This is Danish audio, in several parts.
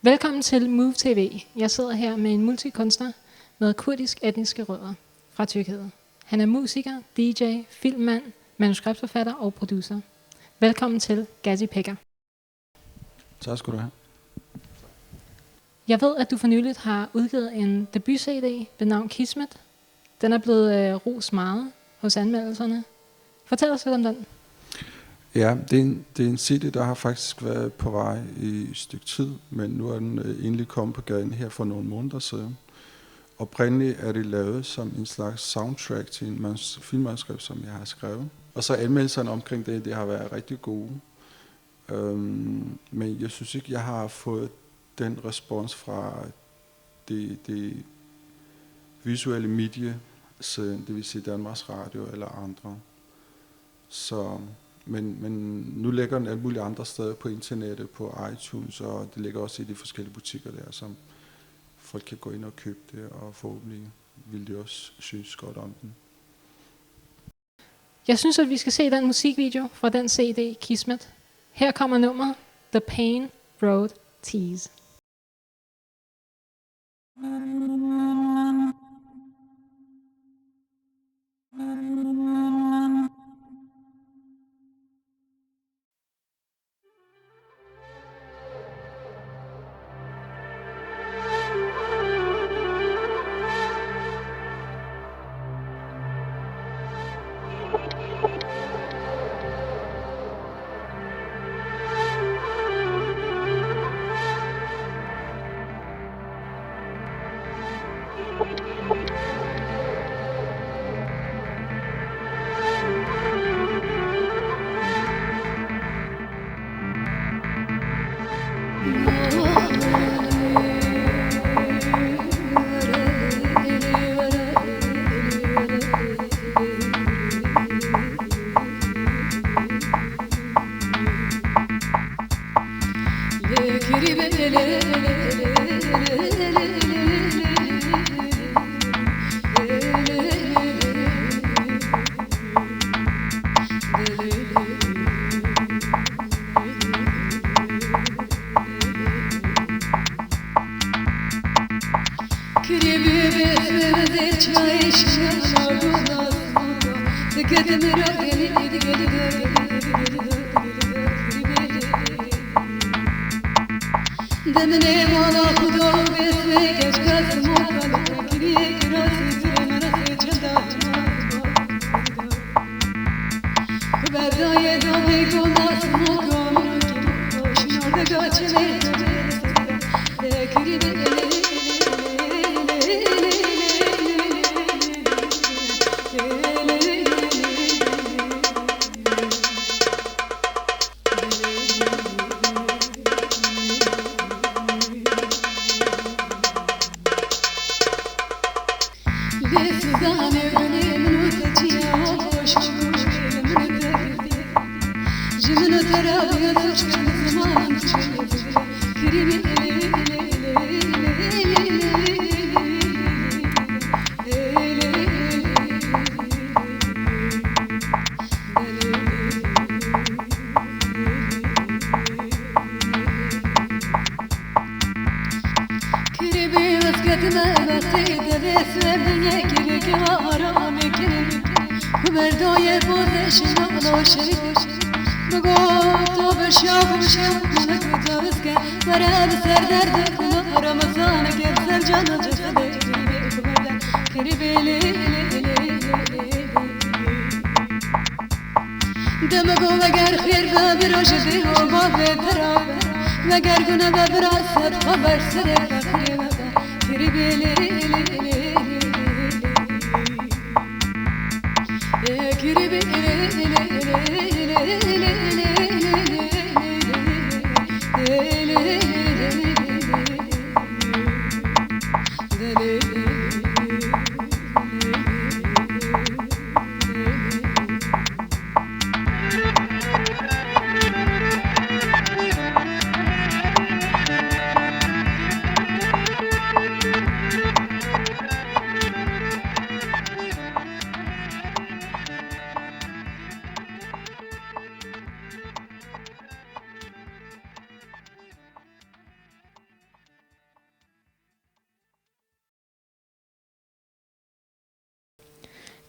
Velkommen til Move TV. Jeg sidder her med en multikunstner med kurdisk etniske rødder fra Tyrkiet. Han er musiker, DJ, filmmand, manuskriptforfatter og producer. Velkommen til Gazi Peker. Tak skal du have. Jeg ved, at du for nyligt har udgivet en debut-CD ved navn Kismet. Den er blevet rost meget hos anmeldelserne. Fortæl os lidt om den. Ja, det er en CD, der har faktisk været på vej i et stykke tid, men nu er den egentlig kommet på gaden her for nogle måneder siden. Oprindeligt er det lavet som en slags soundtrack til en filmmanuskript, som jeg har skrevet. Og så anmeldelserne omkring det har været rigtig gode. Men jeg synes ikke, jeg har fået den respons fra det visuelle medie, det vil sige Danmarks Radio eller andre. Så, men nu ligger den alle mulige andre steder på internettet, på iTunes, og det ligger også i de forskellige butikker der, som folk kan gå ind og købe det, og forhåbentlig vil de også synes godt om den. Jeg synes, at vi skal se den musikvideo fra den CD Kismet. Her kommer nummeret The Pain Road Tease.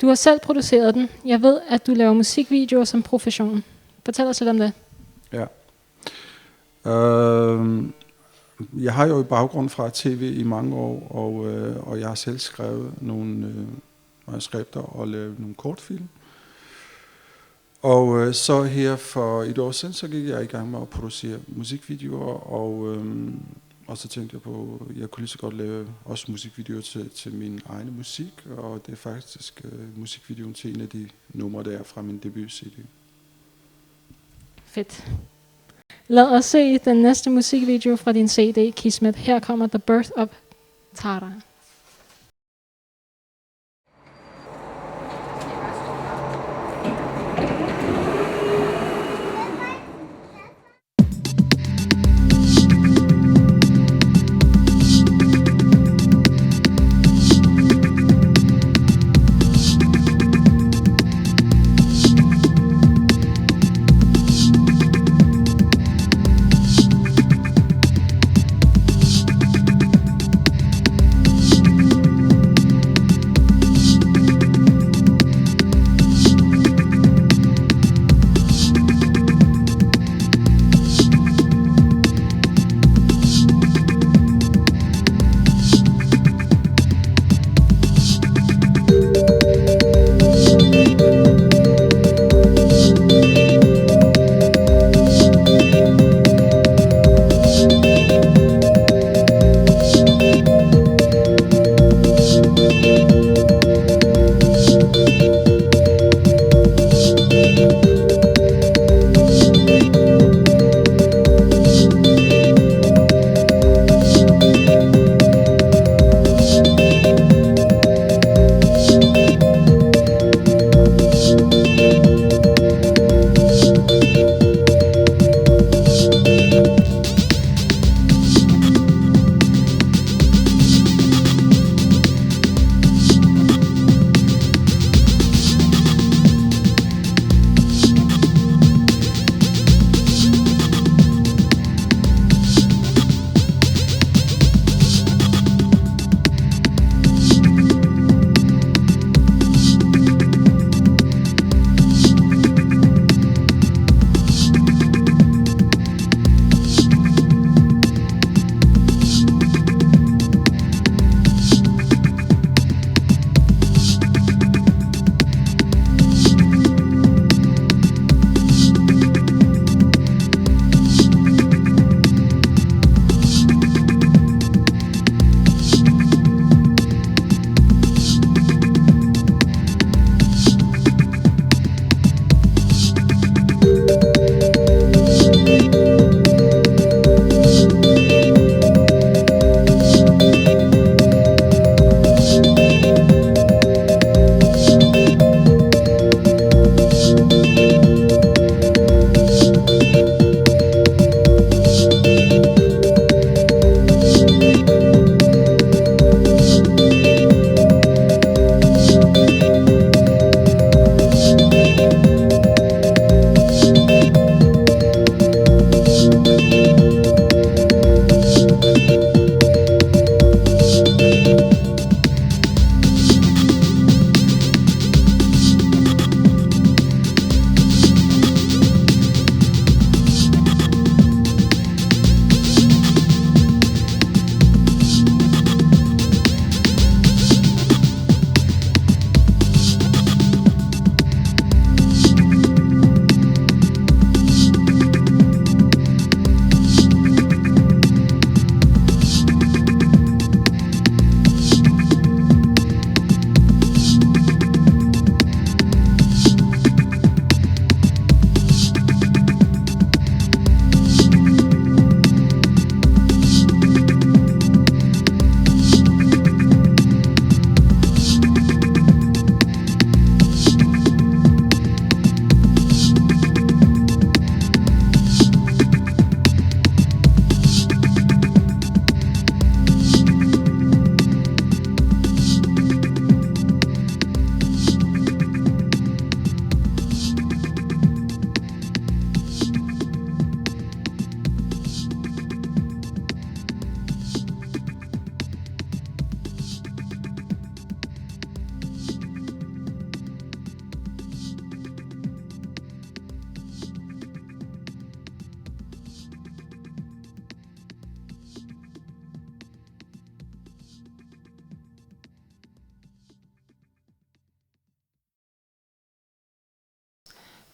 Du har selv produceret den. Jeg ved, at du laver musikvideoer som profession. Fortæl os lidt om det. Ja. Jeg har jo i baggrund fra tv i mange år, og jeg har selv skrevet nogle manuskripter og lavet nogle kortfilm. Og så her for et år siden, så gik jeg i gang med at producere musikvideoer, og så tænkte jeg på, at jeg kunne lige så godt lave også musikvideoer til min egen musik, og det er faktisk musikvideoen til en af de numre, der er fra min debut-CD. Fedt. Lad os se den næste musikvideo fra din CD, Kismet. Her kommer The Birth of Tara.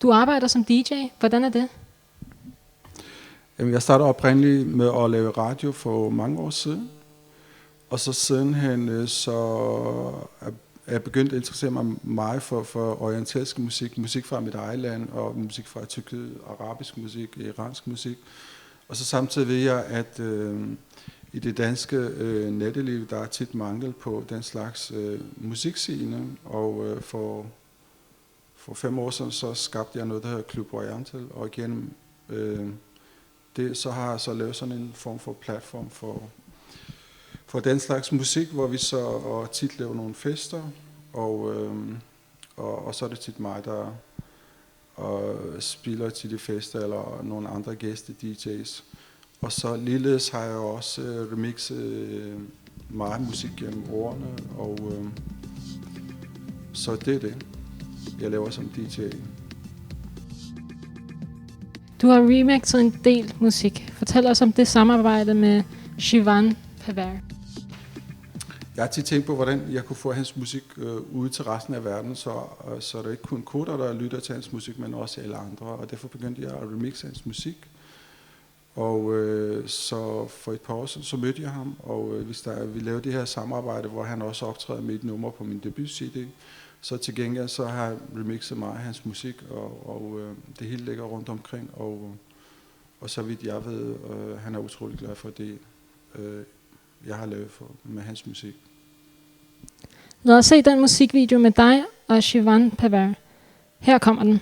Du arbejder som DJ. Hvordan er det? Jamen, jeg startede oprindeligt med at lave radio for mange år siden. Og så sidenhen så er jeg begyndt at interessere mig meget for orientalsk musik. Musik fra mit eget land, og musik fra Tyrkiet, arabisk musik, iransk musik. Og så samtidig ved jeg, at i det danske natteliv, der er tit mangel på den slags musikscene. Og for 5 år siden, så skabte jeg noget, der hedder Club Oriental. Og igennem det, så har jeg så lavet sådan en form for platform for den slags musik, hvor vi så og tit laver nogle fester, og så er det tit mig, der spiller til de fester, eller nogle andre gæste-DJ's. Og så ligeledes har jeg også remixet meget musik gennem årene, og så det er det, jeg laver som DJ. Du har remixet en del musik. Fortæl os om det samarbejde med Shivan Pavar. Jeg har tit tænkt på, hvordan jeg kunne få hans musik ud til resten af verden, så det er ikke kun koder, der lytter til hans musik, men også alle andre. Og derfor begyndte jeg at remixe hans musik. Og så for et par år siden, så mødte jeg ham, og vi lavede det her samarbejde, hvor han også optræder med et nummer på min debut-CD. Så til gengæld så har jeg remixet meget af hans musik, og det hele ligger rundt omkring. Og så vidt jeg ved, han er utrolig glad for det, jeg har lavet med hans musik. Lad os se den musikvideo med dig og Shivan Pavar. Her kommer den.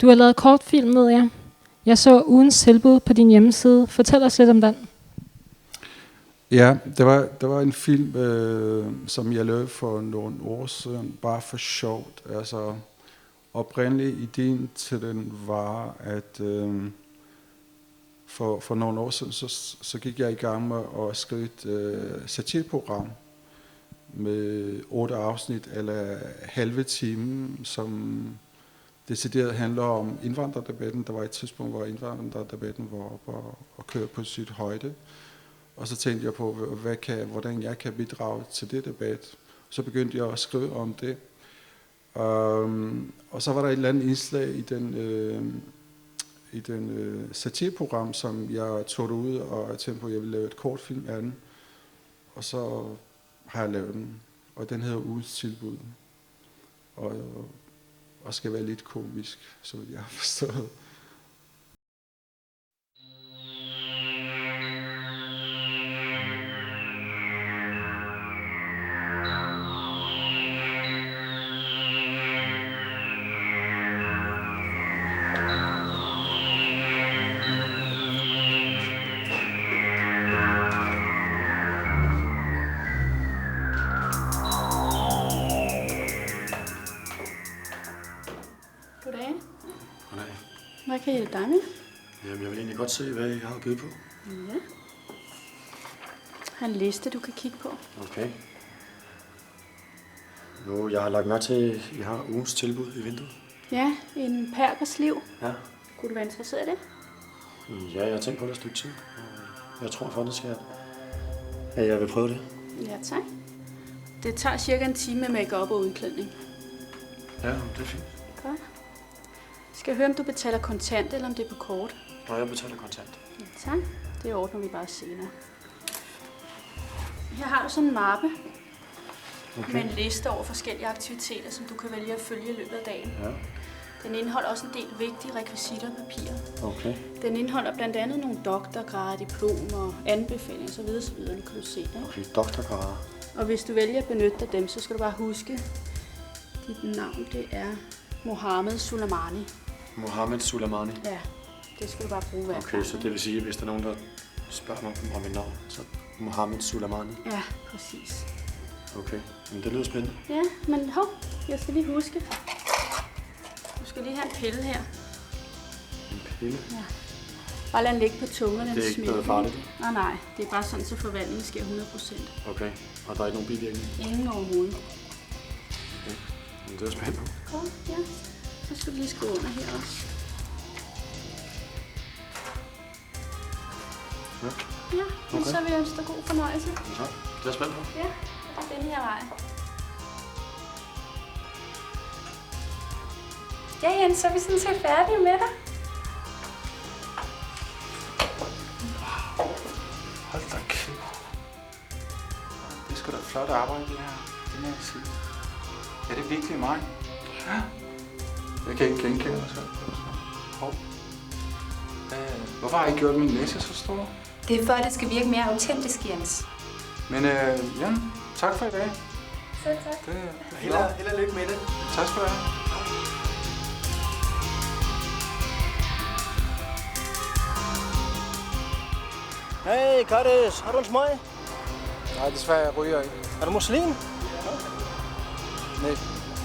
Du har lavet kortfilm, ved jeg. Jeg så ugens tilbud på din hjemmeside. Fortæl os lidt om den. Ja, der var en film, som jeg lavede for nogle år siden, bare for sjovt. Altså, oprindelig ideen til den var, at for nogle år siden, så gik jeg i gang med at skrive et satireprogram med 8 afsnit eller halve time, som decideret handler om indvandrerdebatten. Der var et tidspunkt, hvor indvandrerdebatten var oppe og køre på sit højde. Og så tænkte jeg på, hvordan jeg kan bidrage til det debat. Så begyndte jeg at skrive om det. Og så var der et eller andet indslag i den satireprogram, som jeg tog det ud og tænkte på, at jeg ville lave et kortfilm af den. Og så har jeg lavet den. Og den hedder Ugens tilbud. Og skal være lidt komisk, så jeg har forstået. Goddag. Goddag. Hvad kan jeg hjælpe dig med? Jamen, jeg vil egentlig godt se, hvad I har at byde på. Ja. Har en liste, du kan kigge på. Okay. Nu, jeg har lagt mærke til, at I har ugens tilbud i vinduet. Ja, en perkers liv. Ja. Kunne du være interesseret i det? Ja, jeg har tænkt på det et stykke tid. Jeg tror faktisk, at jeg vil prøve det. Ja, tak. Det tager cirka en time med make-up og udklædning. Ja, det er fint. Godt. Skal jeg høre, om du betaler kontant, eller om det er på kort? Nå, jeg betaler kontant. Ja, tak. Det ordner vi bare senere. Her har du sådan en mappe Okay. med en liste over forskellige aktiviteter, som du kan vælge at følge i løbet af dagen. Ja, Den indeholder også en del vigtige rekvisitter og papirer. okay. Den indeholder blandt andet nogle doktorgrader, diplomer, anbefalinger osv. Nu kan du se det. Okay, doktorgrader. Og hvis du vælger at benytte dig af dem, så skal du bare huske, dit navn det er Mohammed Suleimani. Mohammed Suleimani. Ja, det skal du bare bruge hver Okay, gang. så det vil sige, at hvis der er nogen, der spørger mig om mit navn, så Mohammed Suleimani. Ja, præcis. Okay, men det lyder spændende. Ja, men hov, jeg skal lige huske. Du skal lige have en pille her. En pille. Ja. Bare lad den ligge på tungen. Det er ikke noget farligt. Nej, det er bare sådan, så forvandlingen sker 100%. Okay, og der er ikke nogen bivirkning? Ingen overhovedet. Okay, men det er spændende. Godt, ja. Så skal du lige skrive under her også. Ja. Ja, men Okay. så vil jeg ønske dig god fornøjelse. Så, det er jeg spændt på. Ja, det er den her vej. Ja, Jens, så er vi sådan set færdige med dig. Hold da kæft. Det er sgu da flot arbejde, det her. Det må jeg sige. Er det virkelig mig? Ja. Jeg kan ikke genkende mig selv. Hov. Hvorfor har I gjort min næse så stor? Det er for, at det skal virke mere autentisk, Jens. Men ja, tak for i dag. Selv tak. Det, Held og lykke med det. tak skal du have. Hey, Kattes, har du en smøg? Nej, desværre jeg ryger ikke. Er du muslim? Nej,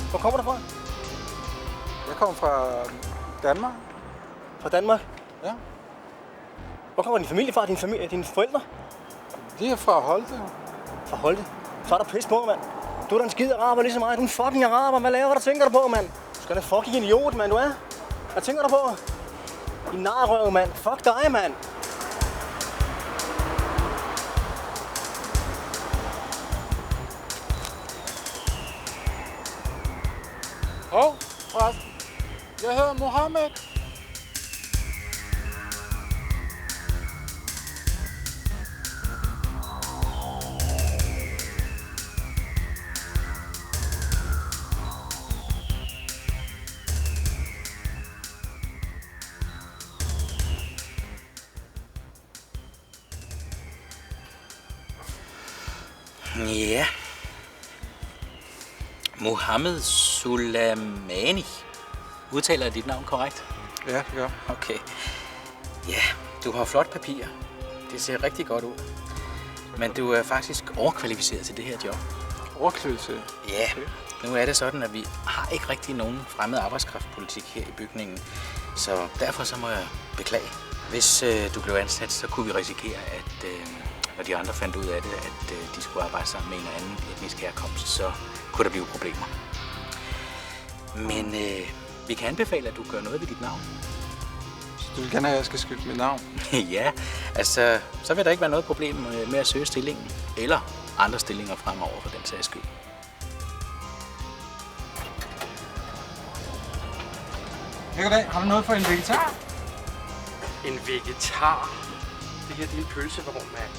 Hvor kommer du fra? jeg kommer fra Danmark. Fra Danmark. Ja. Hvor kommer din familie fra? Dine forældre? De er fra Holte. Fra Holte. Så er der pis på, mand. Du er da en skide araber ligesom mig. Du er en fucking araber. Hvad laver du? Tænker du på, mand? Du skal da fucking idiot, mand. Du er. Hvad tænker du på? Din narrøv, mand. Fuck dig, mand. Hov, forresten. Jeg hedder Mohammed. Ja. Mohammed Suleimani. Udtaler jeg dit navn korrekt? Ja, det gør. Okay. Ja, du har flot papir. Det ser rigtig godt ud. Men du er faktisk overkvalificeret til det her job. Overkvalificeret? Ja, nu er det sådan, at vi har ikke rigtig nogen fremmed arbejdskraftpolitik her i bygningen. Så derfor så må jeg beklage. Hvis du blev ansat, så kunne vi risikere, at når de andre fandt ud af det, at de skulle arbejde sammen med en anden etnisk herkomst, så kunne der blive problemer. Men vi kan anbefale, at du gør noget ved dit navn. Så du vil gerne have, at jeg skal skifte mit navn? Ja, altså, så vil der ikke være noget problem med at søge stillingen. Eller andre stillinger fremover for den sags skyld. Goddag, har du noget for en vegetar? En vegetar? Det her, det er en pølsevogn, mand.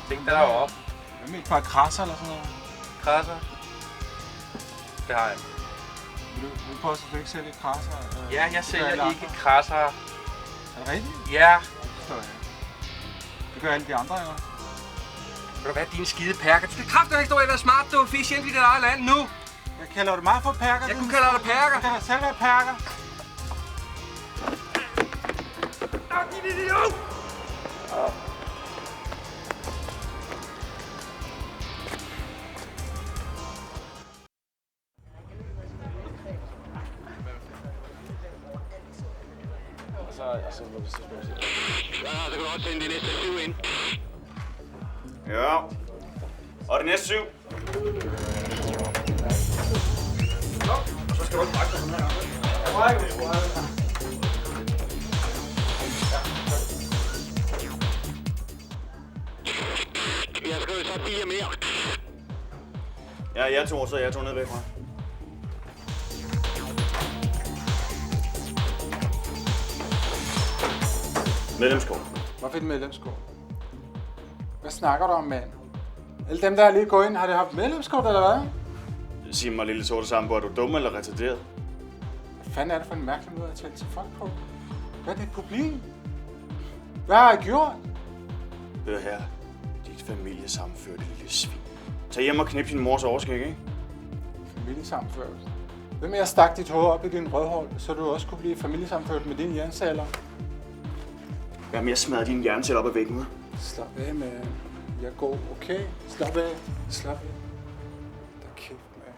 Tænk dig deroppe. Hvad med et par krasser eller sådan noget? Krasser? Det har jeg. Vil du påstå, at du ikke sælger krasser? Ja, jeg sælger ikke krasser. Er det rigtigt? Ja. Det forstår jeg. Det gør alle de andre, jo. Ved du hvad, din skide perker? Du skal kraftigt ikke stå af at være smart, du er fisk ind i dit eget land nu. Jeg kalder det meget for perker. Jeg kunne kalde dig perker. Jeg kan selv være perker. Din idiot! Så må vi se. Ja, så kan du også sende de næste 7 ind. Ja. Og det næste 7. Så skal du ikke brække dig sådan her. Jeg brækker mig. Jeg skal jo så 4 mere. Ja, jeg tog ned væk fra. Medlemskort. Hvorfor et medlemskort? Hvad snakker du om, mand? Alle dem, der er lige gået ind, har de haft medlemskort, eller hvad? Sig mig, lille sorte sambo, er du dum eller retarderet? Hvad fanden er det for en mærkelig måde at tale til folk på? Hvad er dit problem? Hvad har jeg gjort? Hør her. Dit familiesammenførte lille svin. Tag hjem og knip din mors overskæg, ikke? Familiesammenført? Hvem er jeg stak dit hoved op i din rødhål, så du også kunne blive familiesammenført med din hjernceller? Hvad med at smadre din hjerneceller op ad væggen? Slap af, mand. Jeg går, okay? Slap af. Slap af. Der kæft, mand.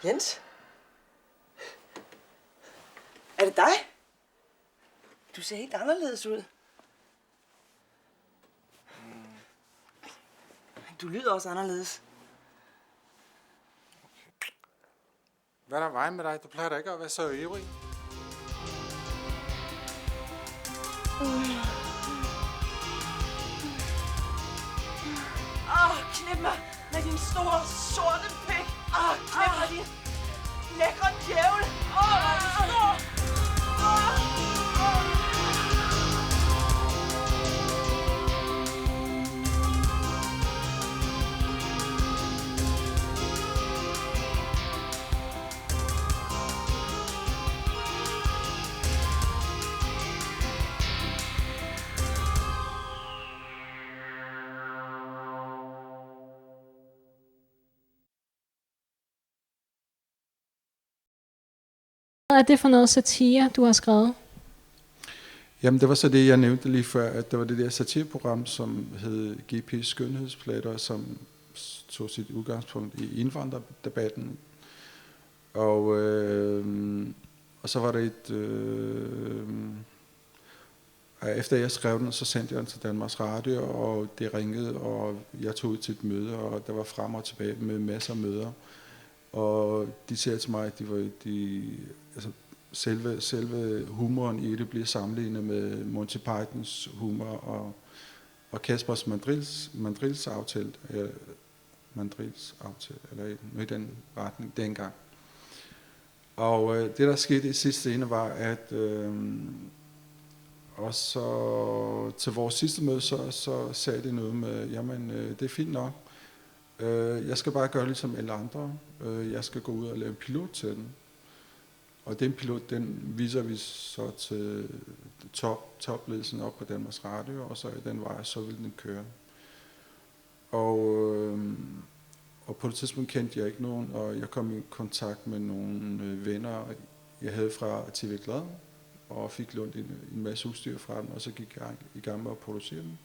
Jens? Er det dig? Du ser helt anderledes ud. Du lyder også anderledes. Hvad er der vej med dig? Du plejer da ikke at være så ivrig. Knip mig med din store, sorte pik. Knip mig din lækre djævel. Hvor er du stor. Hvad er det for noget satire, du har skrevet? Jamen, det var så det, jeg nævnte lige før, at det var det der satireprogram, som hed GP's Skønhedsplatter, som tog sit udgangspunkt i indvandrerdebatten. Og så var det efter jeg skrev den, så sendte jeg den til Danmarks Radio, og det ringede, og jeg tog ud til et møde, og der var frem og tilbage med masser af møder. Og de sagde til mig, at selve humoren i det bliver sammenlignet med Monty Pythons humor og Kaspers Mandrills aftale, eller noget i den retning dengang. Og det, der skete i sidste ende, var, at Og så til vores sidste møde, så sagde de noget med, jamen det er fint nok. Jeg skal bare gøre ligesom alle andre. Jeg skal gå ud og lave en pilot til den. Og den pilot, den viser vi så til topledelsen op på Danmarks Radio, og så i den vej, så vil den køre. Og på det tidspunkt kendte jeg ikke nogen, og jeg kom i kontakt med nogle venner, jeg havde fra TV Glad, og fik lånt en masse udstyr fra dem, og så gik jeg i gang med at producere dem.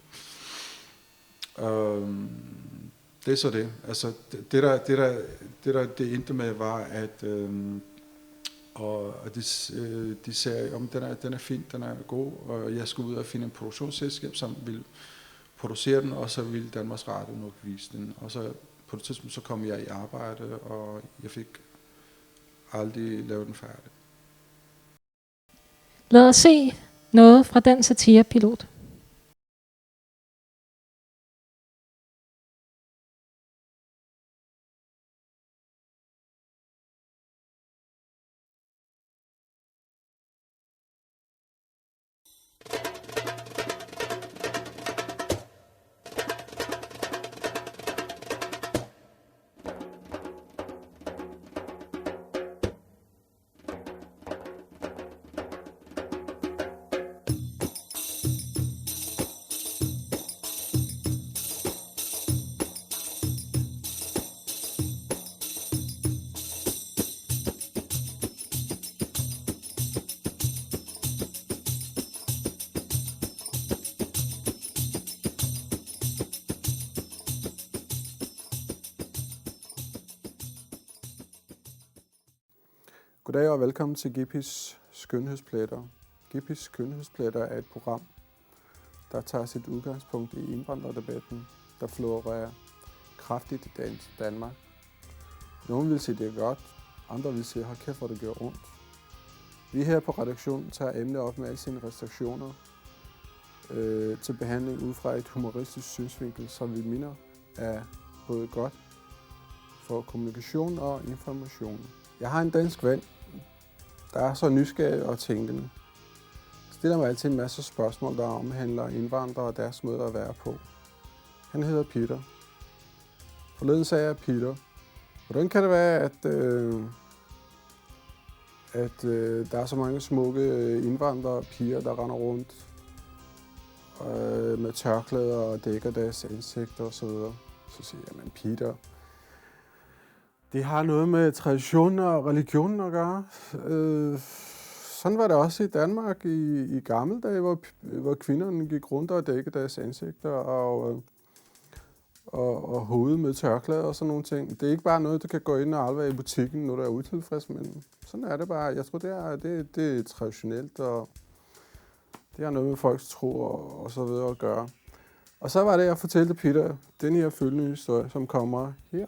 Det er så det. Altså, det endte med var, at de sagde, om den er fin, den er god, og jeg skulle ud og finde en produktionsselskab, som ville producere den, og så ville Danmarks Radio nok vise den. Og så på det tidspunkt så kom jeg i arbejde, og jeg fik aldrig lavet den færdig. Lad os se noget fra den satirepilot. Goddag og velkommen til GP's Skønhedspletter. GP's Skønhedspletter er et program, der tager sit udgangspunkt i indvandrerdebatten, der florerer kraftigt i dagens Danmark. Nogle vil sige, det er godt, andre vil sige, hold kæft, hvor det gør ondt. Vi her på redaktionen tager emnet op med alle sine restriktioner til behandling ud fra et humoristisk synsvinkel, som vi mener er både godt for kommunikation og information. Jeg har en dansk ven, der er så nysgerrig og tænkende. Stiller mig altid en masse spørgsmål, der omhandler indvandrere og deres måde at være på. Han hedder Peter. Forleden sagde jeg, Peter, hvordan kan det være, at der er så mange smukke indvandrere og piger, der render rundt med tørklæder og dækker deres ansigter osv.? Så siger jeg, men Peter, det har noget med tradition og religion at gøre. Sådan var det også i Danmark i gamle dage, hvor kvinderne gik rundt og dækkede deres ansigter og hovedet med tørklæder og sådan nogle ting. Det er ikke bare noget, du kan gå ind og aflevere i butikken, når du er utilfreds med den. Sådan er det bare. Jeg tror, det er traditionelt, og det har noget med folks tro og så videre at gøre. Og så var det, jeg fortalte Peter den her følgende historie, som kommer her.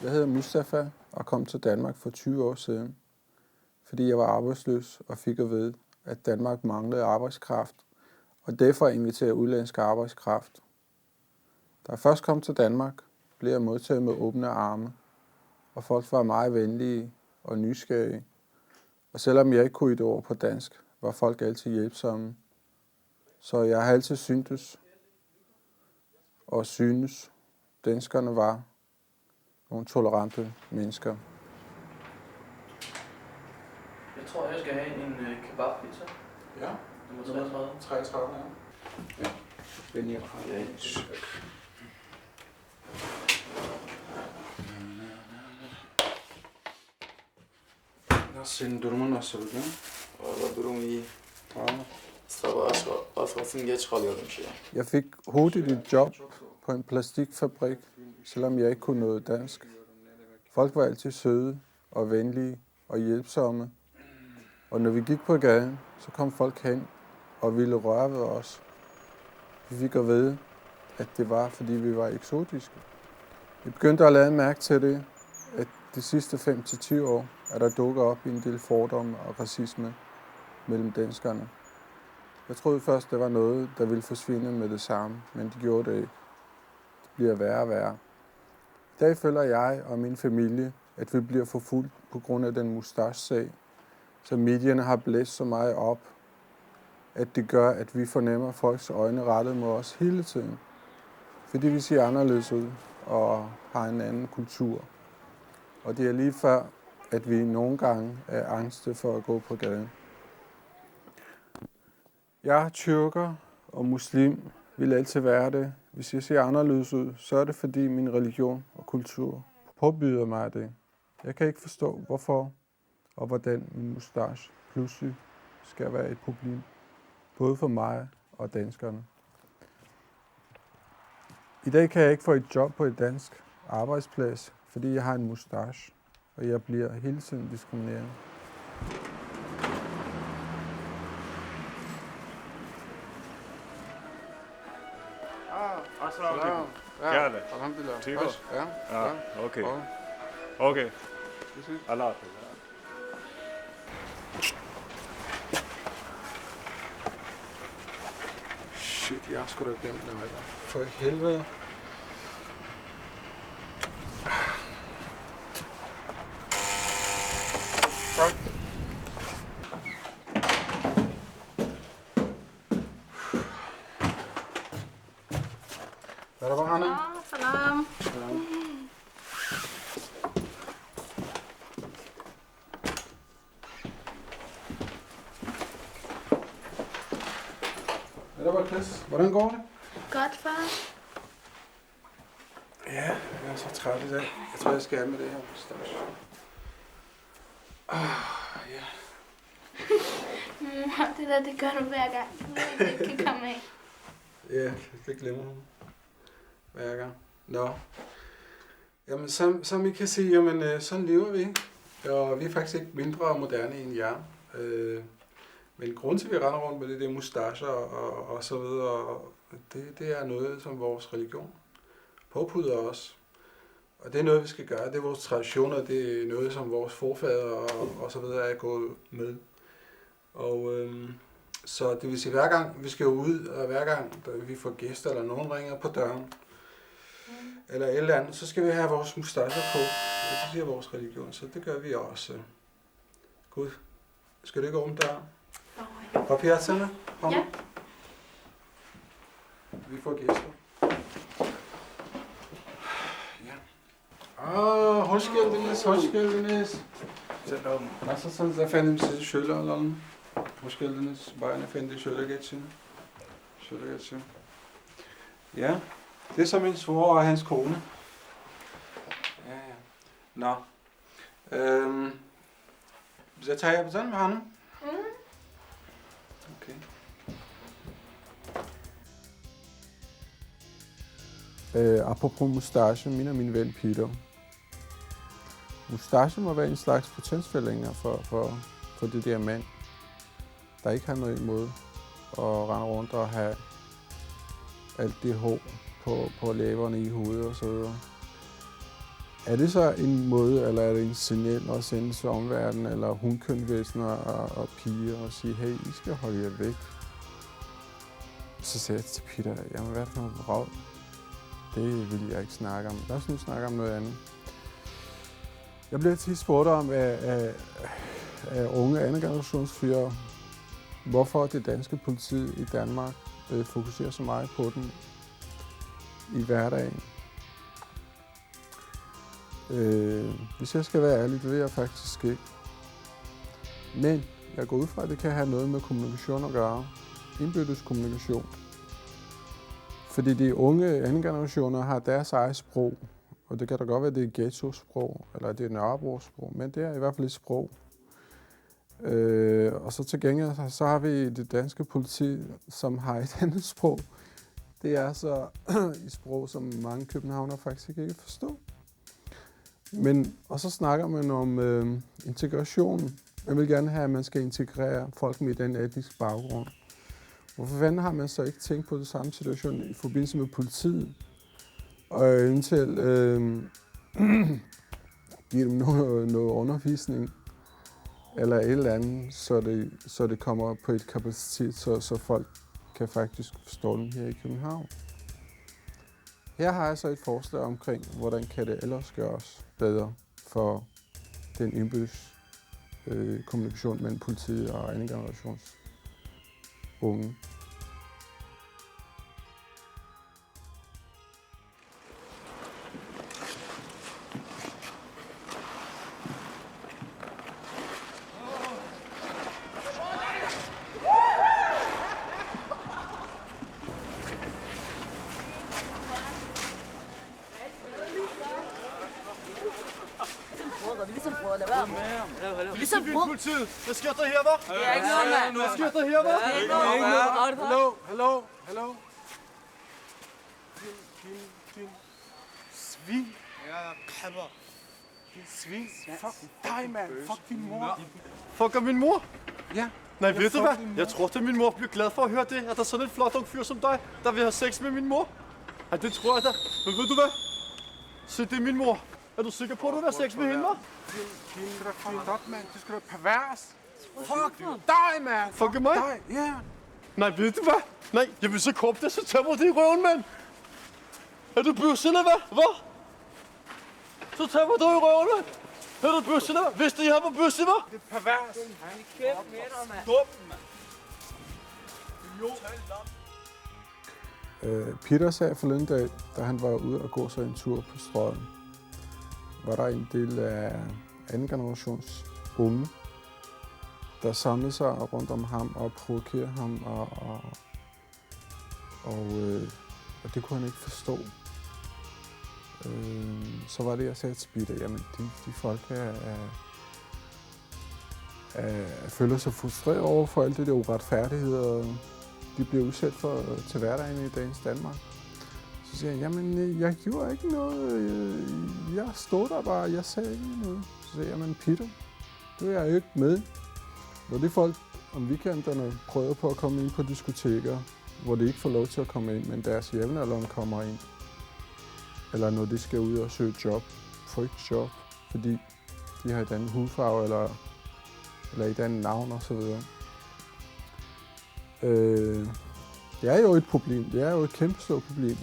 Jeg hedder Mustafa og kom til Danmark for 20 år siden, fordi jeg var arbejdsløs og fik at vide, at Danmark manglede arbejdskraft, og derfor inviterede udenlandsk arbejdskraft. Da jeg først kom til Danmark, blev jeg modtaget med åbne arme, og folk var meget venlige og nysgerrige. Og selvom jeg ikke kunne et ord på dansk, var folk altid hjælpsomme. Så jeg har altid syntes og synes, danskerne var nogle tolerante mennesker. Jeg tror, jeg skal have en kebabpizza. Ja. Nummer 33. 33, ja. Venlig at have en. Senin durumun nasıl bugün? Valla durum iyi. Sabah asfaltın geç kalıyordum şey. Jeg fik hurtigt et job på en plastikfabrik, selvom jeg ikke kunne noget dansk. Folk var altid søde og venlige og hjælpsomme. Og når vi gik på gaden, så kom folk hen og ville røre ved os. Vi fik at vide, at det var, fordi vi var eksotiske. Vi begyndte at lade mærke til det, at de sidste 5-10 år er der dukket op en del fordomme og racisme mellem danskerne. Jeg troede først, det var noget, der ville forsvinde med det samme, men det gjorde det ikke. Det bliver værre og værre. I dag føler jeg og min familie, at vi bliver forfulgt på grund af den mustache-sag, så medierne har blæst så meget op, at det gør, at vi fornemmer folks øjne rettet mod os hele tiden. Fordi vi ser anderledes ud og har en anden kultur. Og det er lige før, at vi nogle gange er angste for at gå på gaden. Jeg er tyrker og muslim, vil altid være det. Hvis jeg ser anderledes ud, så er det fordi min religion og kultur påbyder mig det. Jeg kan ikke forstå, hvorfor og hvordan min mustache pludselig skal være et problem. Både for mig og danskerne. I dag kan jeg ikke få et job på et dansk arbejdsplads, fordi jeg har en mustache, og jeg bliver hele tiden diskrimineret. Assalamu alaikum. Alhamdulillah. Tigers? Ja. Okay. Okay. Allah. Shit, jeg har sgu da glemt det, Michael. For helvede. Fuck. Hvad er der, Hanne? Salam. Salam. Det var Chris. Hvordan går det? Godt, far. Ja, jeg er så træt i dag. Jeg tror, jeg skal af med det her mustache. Ja. Det der, det gør du hver gang. Det kan komme af. Ja, det glemmer hun. Hver gang. Nå. Jamen, som I kan se, jamen, sådan lever vi. Og vi er faktisk ikke mindre moderne end jer. Men grund til, at vi render rundt med det der mustacher og så videre, det er noget, som vores religion påpuder os. Og det er noget, vi skal gøre. Det er vores traditioner, det er noget, som vores forfædre og så videre er gået med. Og så det vil sige, hver gang vi skal ud, og hver gang vi får gæster, eller nogen ringer på døren, eller et eller andet, så skal vi have vores mustacher på. Det siger vores religion, så det gør vi også. Gud, skal du ikke åbne døren? Papirerne? Ja. Vi får gæster. Ja. Hoş geldiniz. Selam. Nasılsınız efendim? Sizi şöyle alalım. Hoş geldiniz. Bayan efendi şöyle geçin. Şöyle geçin. Ja, det er så min svoger og hans kone. Ja. Nå. Så tager jeg på sådan med ham. Okay. Apropos mustache, minder min ven Peter. Mustache må være en slags potensfældinger for det der mand, der ikke har noget imod at rende rundt og have alt det hår på læberne i hovedet og så videre. Er det så en måde, eller er det en signal at sende til omverdenen, eller hundkønvæsener og piger og sige, hey, I skal holde jer væk? Så sagde jeg til Peter, jamen hvad er det for noget vrag? Det vil jeg ikke snakke om. Lad os nu snakke om noget andet. Jeg bliver tit spurgt om af unge andengenerationsfyre, hvorfor det danske politi i Danmark fokuserer så meget på den i hverdagen. Hvis jeg skal være ærlig, det ved jeg faktisk ikke. Men jeg går ud fra, at det kan have noget med kommunikation at gøre. Indbyrdes kommunikation. Fordi de unge anden generationer har deres eget sprog. Og det kan da godt være, at det er ghetto-sprog, eller det er Nørrebro-sprog, men det er i hvert fald et sprog. Og så til gengæld, så har vi det danske politi, som har et andet sprog. Det er så et sprog, som mange københavnere faktisk ikke forstår. Og så snakker man om integration. Man vil gerne have, at man skal integrere folk med den etniske baggrund. Hvorfor fanden har man så ikke tænkt på det samme situation i forbindelse med politiet? Og indtil give dem noget undervisning, eller et eller andet, så det kommer på et kapacitet, så folk kan faktisk forstå dem her i København. Her har jeg så et forslag omkring, hvordan kan det ellers gøres bedre for den indbyrdes kommunikation mellem politiet og anden generations unge. Ligesom politiet. Hvad sker der her, hva'? Det er ikke noget, mand. Hvad sker der her, hva'? Det er ikke noget. Hallo. Din svin. Ja, krabber. Din svin. Fuck dig, mand. Fuck din mor. Fucker min mor? Ja. Nej, ved du hvad? Jeg tror, at min mor bliver glad for at høre det, at der er sådan en flot ung fyr som dig, der vil have sex med min mor. Ja, det tror jeg da. Men ved du hvad? Se, det er min mor. Er du sikker på, at du vil have sex med hende, hva'? Din godt, mand. Du skal da pervers. Fuck dig, mand. Fuck mig? Dig, ja. Nej, ved du hvad? Nej, jeg vil så komme det, så tager mig det i røven, mand. Er du bøsse, eller hvad? Hvad? Så tager mig det i røven, mand. Er du bøsse, eller hvad? Vidste jeg var bøsse, hva'? Det er pervers. Kæft med dig, mand. Stop, mand. Peter sagde forleden dag, da han var ude og gå sig en tur på Strøget, var der en del af anden generations unge, der samlede sig rundt om ham og provokerede ham, og det kunne han ikke forstå. Så var det, jeg sagde til Peter, jamen de folk føler sig frustreret over for alt det der uretfærdigheder, de bliver udsat for til hverdagen i dagens Danmark. Så siger jeg, jamen jeg gjorde ikke noget, jeg stod der bare, jeg sagde ikke noget. Så siger jeg, jamen Peter, du er jo ikke med. Når de folk om weekenderne prøver på at komme ind på diskoteker, hvor de ikke får lov til at komme ind, men deres jævnaldrende kommer ind. Eller når de skal ud og søge job, få et job, fordi de har et andet hudfarve eller et andet navn osv. Det er jo et problem. Det er jo et kæmpestort problem.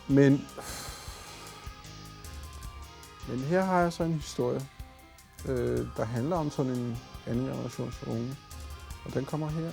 Men her har jeg så en historie, der handler om sådan en anden generations unge. Og den kommer her.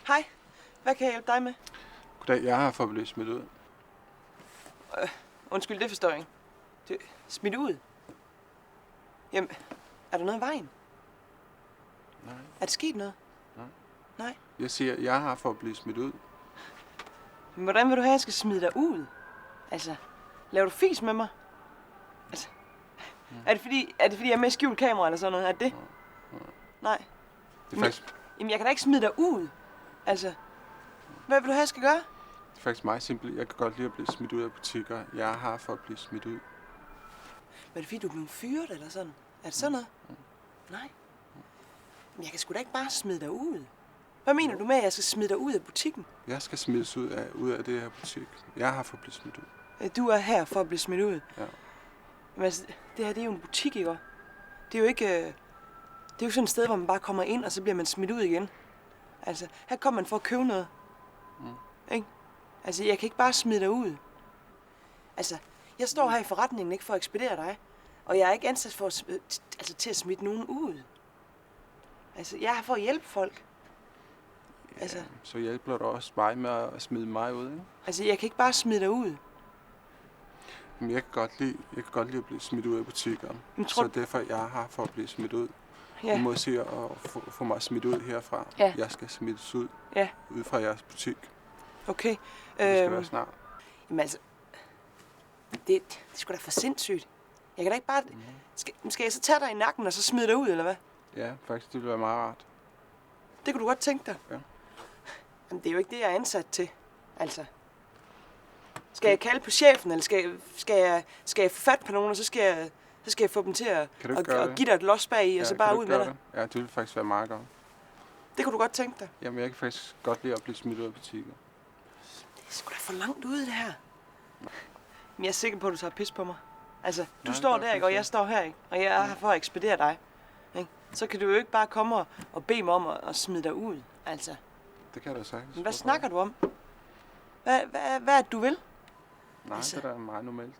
Hej. Hvad kan jeg hjælpe dig med? Goddag, jeg har fået blevet smidt ud. Undskyld, det forstår jeg ikke. Smidt ud? Jamen, er der noget i vejen? Nej. Er der sket noget? Nej. Jeg siger, jeg har fået blevet smidt ud. Men hvordan vil du have, at jeg skal smide dig ud? Altså, laver du fis med mig? Altså, er det fordi jeg er med i skjult kamera eller sådan noget? Er det? Nej. Det er faktisk... Jamen, jeg kan da ikke smide dig ud. Altså, hvad vil du have, jeg skal gøre? Det er faktisk meget simpelt. Jeg kan godt lide at blive smidt ud af butikker. Jeg har for at blive smidt ud. Men er det fordi, du er blevet fyret eller sådan? Er det sådan noget? Nej. Men jeg kan sgu da ikke bare smide dig ud. Hvad mener du med, at jeg skal smide dig ud af butikken? Jeg skal smides ud af det her butik. Jeg har for at blive smidt ud. Du er her for at blive smidt ud? Ja. Men altså, det her det er jo en butik, ikke? Det er jo ikke... Det er jo sådan et sted, hvor man bare kommer ind, og så bliver man smidt ud igen. Altså, her kommer man for at købe noget. Ikke? Altså, jeg kan ikke bare smide dig ud. Altså, jeg står her i forretningen ikke for at ekspedere dig. Og jeg er ikke ansat for til at smide nogen ud. Altså, jeg er her for at hjælpe folk. Ja, altså, så hjælper du også mig med at smide mig ud, ikke? Altså, jeg kan ikke bare smide dig ud. Men jeg kan godt lide at blive smidt ud af butikker. Så derfor jeg har for at blive smidt ud. Ja. Du må se at få mig smidt ud herfra. Ja. Jeg skal smides ud. Ja. Ud fra jeres butik. Okay. Det skal være snart. Jamen altså, det er sgu da for sindssygt. Jeg kan da ikke bare... Skal jeg så tage dig i nakken og så smide dig ud, eller hvad? Ja, faktisk, det ville være meget rart. Det kunne du godt tænke dig? Ja. Jamen, det er jo ikke det, jeg er ansat til. Altså. Skal jeg kalde på chefen, eller skal jeg få fat på nogen, og så skal jeg få dem til at give dig et los bag i, og så bare ud med dig? Ja, det ville faktisk være meget godt. Det kunne du godt tænke dig? Jamen, jeg kan faktisk godt lide at blive smidt ud af butikker. Det er sgu da for langt ude, det her. Men jeg er sikker på, at du tager pis på mig. Altså, du står der, ikke, og jeg står her, ikke? Og jeg er her for at ekspedere dig. Ikke? Så kan du jo ikke bare komme og bede mig om at smide dig ud, altså. Det kan jeg da sagtens. Men hvad snakker du om? Hvad er det, du vil? Nej, altså, det er da meget normalt.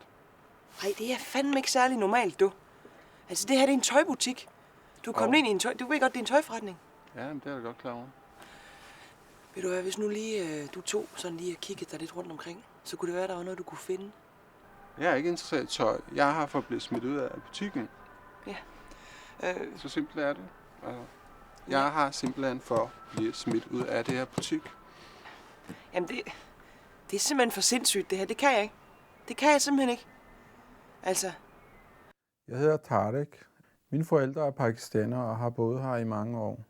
Nej, det er fandme ikke særlig normalt, du. Altså, det her det er en tøjbutik. Du er kommet ind i en tøj... Du ved godt, det er en tøjforretning. Ja, men det er da godt klar over. Ved du hvad, hvis nu lige du to sådan lige har kigget dig lidt rundt omkring, så kunne det være, der var noget, du kunne finde. Jeg er ikke interesseret i tøj. Jeg er her for at blive smidt ud af butikken. Ja. Så simpelt er det. Altså, jeg har simpelthen for at blive smidt ud af det her butik. Jamen, det er simpelthen for sindssygt, det her. Det kan jeg ikke. Det kan jeg simpelthen ikke. Altså. Jeg hedder Tarek. Mine forældre er pakistanere og har boet her i mange år.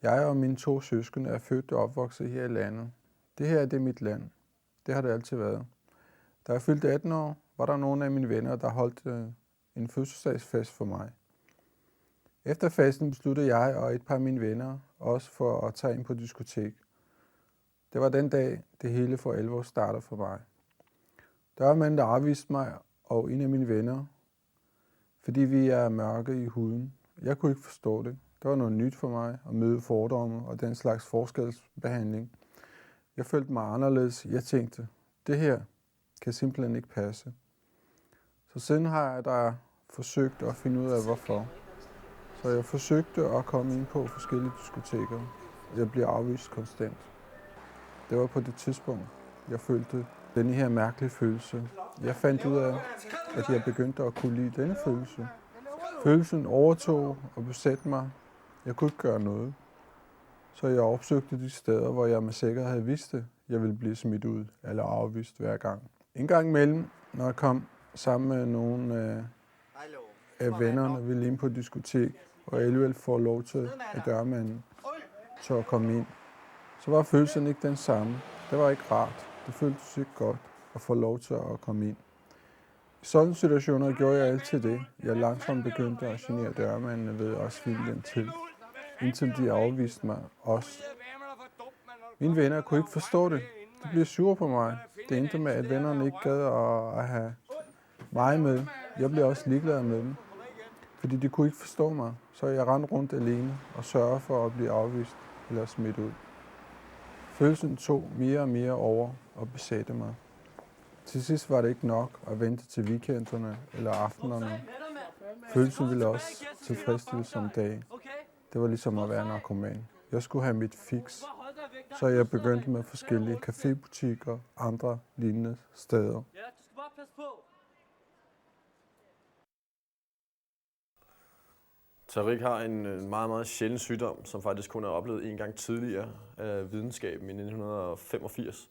Jeg og mine 2 søskende er født og opvokset her i landet. Det her det er mit land. Det har det altid været. Da jeg fyldte 18 år, var der nogle af mine venner, der holdt en fødselsdagsfest for mig. Efter festen besluttede jeg og et par af mine venner også for at tage ind på diskotek. Det var den dag, det hele for alvor startede for mig. Der var en mand, der afviste mig og en af mine venner, fordi vi er mørke i huden. Jeg kunne ikke forstå det. Det var noget nyt for mig at møde fordomme og den slags forskelsbehandling. Jeg følte mig anderledes. Jeg tænkte, det her kan simpelthen ikke passe. Så siden har jeg da forsøgt at finde ud af, hvorfor. Så jeg forsøgte at komme ind på forskellige diskoteker. Jeg blev afvist konstant. Det var på det tidspunkt, jeg følte denne her mærkelige følelse. Jeg fandt ud af, at jeg begyndte at kunne lide denne følelse. Følelsen overtog og besatte mig. Jeg kunne ikke gøre noget. Så jeg opsøgte de steder, hvor jeg med sikkerhed havde vidst det, jeg ville blive smidt ud eller afvist hver gang. En gang imellem, når jeg kom sammen med nogle af vennerne, ville ind på diskotek, og jeg alligevel får lov til at dørmanden til at komme ind, så var følelsen ikke den samme. Det var ikke rart. Det føltes ikke godt at få lov til at komme ind. I sådan situationer gjorde jeg altid det. Jeg langsomt begyndte at genere dørmændene ved at svine dem til, indtil de afviste mig også. Mine venner kunne ikke forstå det. De blev sure på mig. Det endte med, at vennerne ikke gad at have mig med. Jeg blev også ligeglad med dem, fordi de kunne ikke forstå mig. Så jeg rendte rundt alene og sørgede for at blive afvist eller smidt ud. Følelsen tog mere og mere over og besatte mig. Til sidst var det ikke nok at vente til weekenderne eller aftenerne. Følelsen ville også tilfredsstille som dag. Det var ligesom at være narkoman. Jeg skulle have mit fix, så jeg begyndte med forskellige cafébutikker og andre lignende steder. Tarek har en meget, meget sjælden sygdom, som faktisk kun er oplevet en gang tidligere af videnskaben i 1985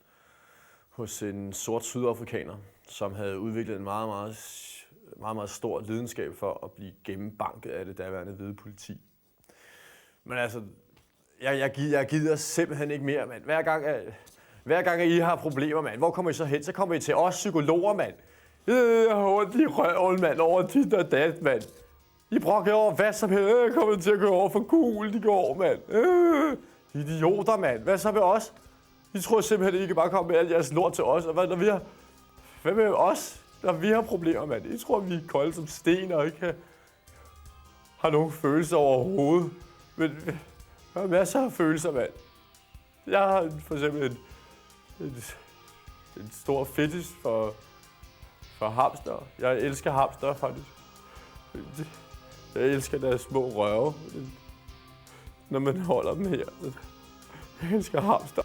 hos en sort sydafrikaner, som havde udviklet en meget stor lidenskab for at blive gennembanket af det daværende hvide politi. Men altså, jeg gider simpelthen ikke mere, mand. Hver gang I har problemer, mand, hvor kommer I så hen? Så kommer I til os psykologer, mand. Jeg har ondt i røven, mand, over dit og dat, mand. I brokker over hvad som helst. Jeg kommer til at køre over for cool, de går, mand. Idioter, mand. Hvad så med os? I tror simpelthen, I kan bare komme med alt jeres lort til os. Og hvad med os, når vi har problemer, mand? I tror, vi er kolde som sten og ikke har nogen følelser overhovedet. Men der er masser af følelser, mand. Jeg har for eksempel en stor fetish for hamster. Jeg elsker hamster, faktisk. Jeg elsker deres små røve, når man holder dem her. Jeg elsker hamster.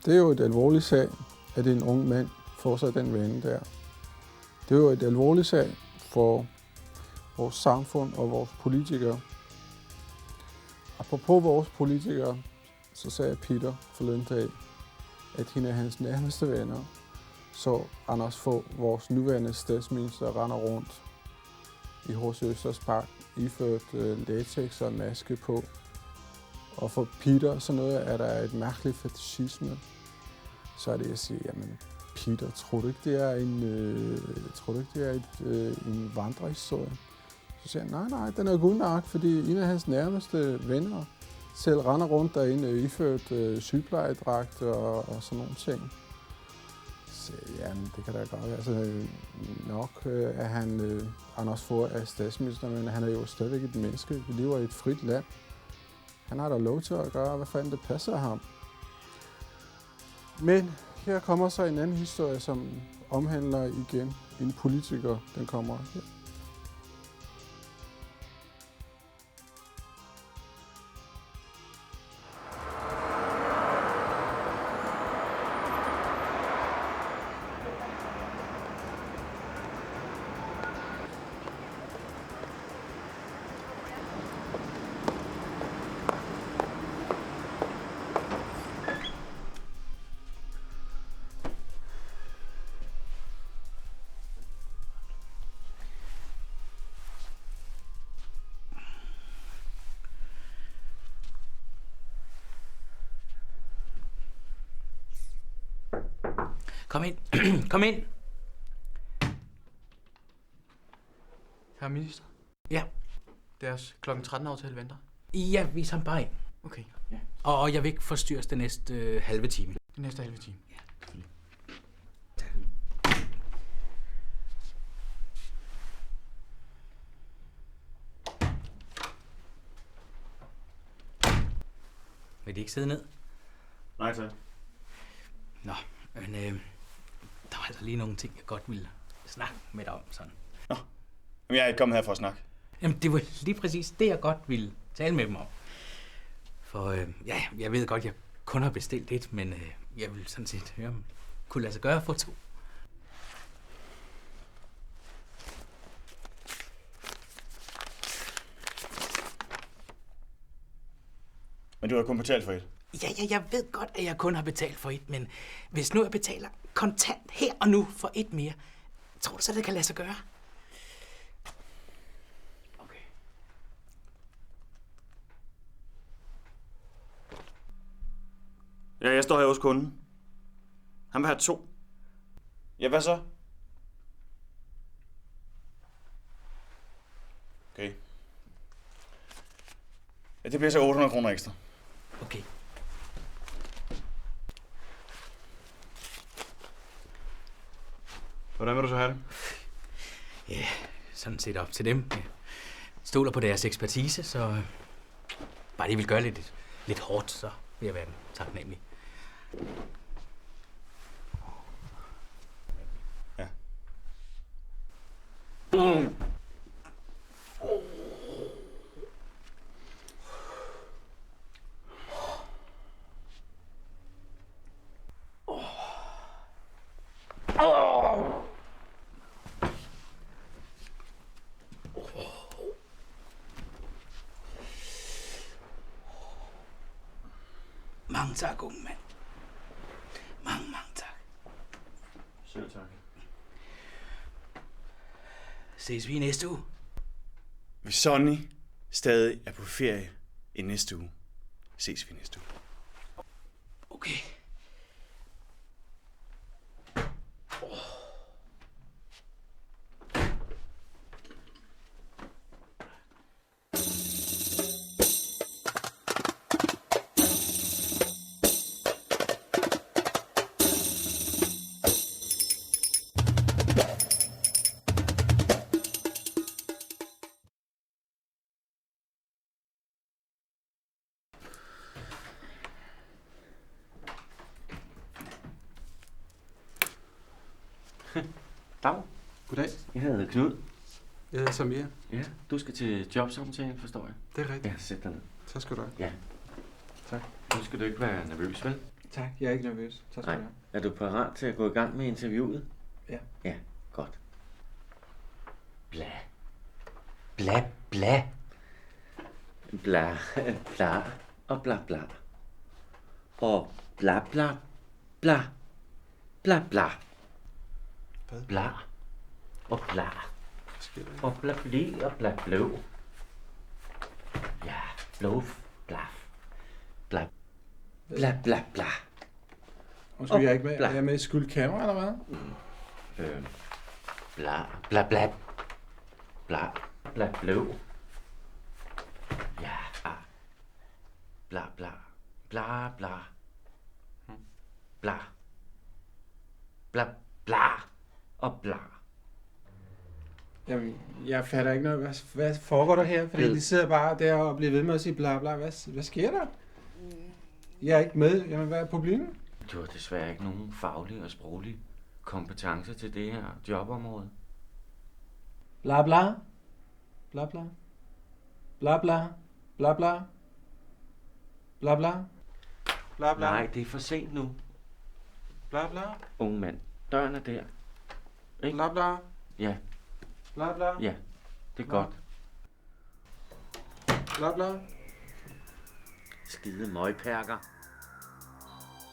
Det er jo et alvorligt sag, at en ung mand får sig den vane der. Det er jo et alvorligt sag, for vores samfund og vores politikere. Apropos vores politikere, så sagde Peter forleden dag, at hende af hans nærmeste venner så Anders Fogh, vores nuværende statsminister, render rundt i H.C. Østers Park, iført latex og maske på. Og for Peter, så noget er der et mærkeligt fetishisme. Så er det at sige, jamen Peter, tror du ikke, det er en vandrehistorie? Så siger han, nej, den er god nok, fordi en af hans nærmeste venner selv render rundt derinde iført sygeplejedragt og sådan nogle ting. Så jamen, det kan da godt være. Altså, nok er han, Anders Fogh er statsminister, men han er jo stadigvæk et menneske. Vi lever i et frit land. Han har da lov til at gøre, hvad fanden det passer ham. Men her kommer så en anden historie, som omhandler igen en politiker. Den kommer her. Kom ind. Kom ind. Herre minister. Ja. Deres klokken 13-aftale venter. Ja, vi er bare ind. Okay, ja. Og jeg vil ikke forstyrres den næste halve time. Den næste halve time? Ja. Vil de ikke sidde ned? Nej, tak. Nå, men der var altså lige nogle ting, jeg godt ville snakke med dig om. Sådan. Nå, men jeg er ikke kommet her for at snakke. Jamen, det var lige præcis det, jeg godt ville tale med dem om. For ja, jeg ved godt, jeg kun har bestilt et, men jeg vil sådan set høre, om kunne lade sig gøre at få 2. Men du har kun betalt for et. Ja, jeg ved godt, at jeg kun har betalt for et, men hvis nu jeg betaler kontant her og nu for et mere, tror du så, det kan lade sig gøre? Okay. Ja, jeg står her hos kunden. Han vil have 2. Ja, hvad så? Okay. Ja, det bliver så 800 kroner ekstra. Okay. Hvordan vil du så have det? Ja, sådan set op til dem. Jeg stoler på deres ekspertise, så bare de vil gøre lidt hårdt, så vil jeg være taknemmelig. Ja. Mange tak, unge mand. Mange tak. Selv tak. Ses vi i næste uge? Hvis Sonny stadig er på ferie i næste uge, ses vi næste uge. Okay. Dag. Goddag. Jeg hedder Knud. Jeg hedder Samir. Ja, du skal til jobsamtale, forstår jeg. Det er rigtigt. Ja, sæt dig ned. Tak skal du have. Ja. Tak. Nu skal du ikke være nervøs, vel? Tak, jeg er ikke nervøs. Tak skal du have. Er du parat til at gå i gang med interviewet? Ja. Ja, godt. Bla. Bla, bla. Bla, bla og bla, bla. Og bla, bla, bla. Bla, bla. Bla og bla. Og bla, bli og bla, blå. Ja, blå, bla. Bla, bla, bla, bla. Undskyld, jeg er ikke med. Er jeg med i skjult kamera, eller hvad? Bla, bla, bla. Bla, bla, blå. Ja. Bla, bla. Bla, bla. Bla. Bla, bla. Og bla. Jamen, jeg fatter ikke noget. Hvad foregår der her? Fordi de sidder bare der og bliver ved med at sige bla bla. Hvad sker der? Jeg er ikke med. Jamen, hvad er problemet? Du har desværre ikke nogen faglige og sproglige kompetencer til det her jobområde. Bla bla. Bla bla. Bla bla. Bla bla. Bla bla. Bla bla. Nej, det er for sent nu. Bla bla. Unge mand, døren er der. Ikke? Bla bla. Ja. Bla bla. Ja, det er godt. Bla bla. Skide møgperker.